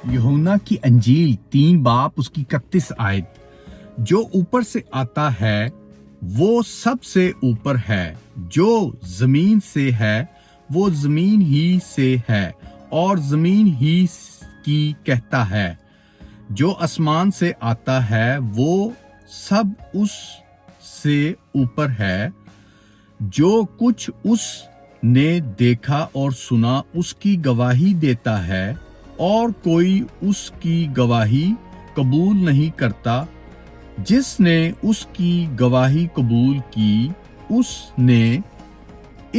یوحنا کی انجیل 3 باب اس کی 31 آیت، جو اوپر سے آتا ہے وہ سب سے اوپر ہے، جو زمین سے ہے وہ زمین ہی سے ہے اور زمین ہی کی کہتا ہے، جو آسمان سے آتا ہے وہ سب اس سے اوپر ہے، جو کچھ اس نے دیکھا اور سنا اس کی گواہی دیتا ہے، اور کوئی اس کی گواہی قبول نہیں کرتا۔ جس نے اس کی گواہی قبول کی اس نے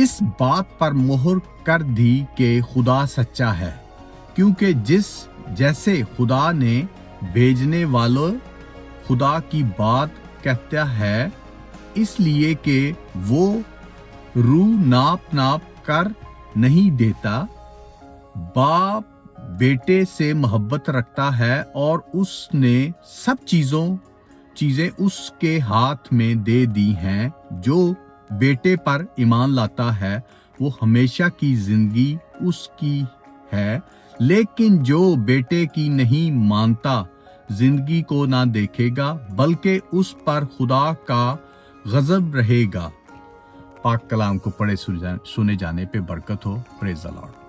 اس بات پر مہر کر دی کہ خدا سچا ہے، کیونکہ جیسے خدا نے بھیجنے والوں خدا کی بات کہتا ہے، اس لیے کہ وہ روح ناپ کر نہیں دیتا، باپ بیٹے سے محبت رکھتا ہے اور اس نے سب چیزیں اس کے ہاتھ میں دے دی ہیں۔ جو بیٹے پر ایمان لاتا ہے وہ ہمیشہ کی زندگی اس کی ہے، لیکن جو بیٹے کی نہیں مانتا زندگی کو نہ دیکھے گا بلکہ اس پر خدا کا غضب رہے گا۔ پاک کلام کو پڑھے سنے جانے پہ برکت ہو۔ پریز دی لارڈ۔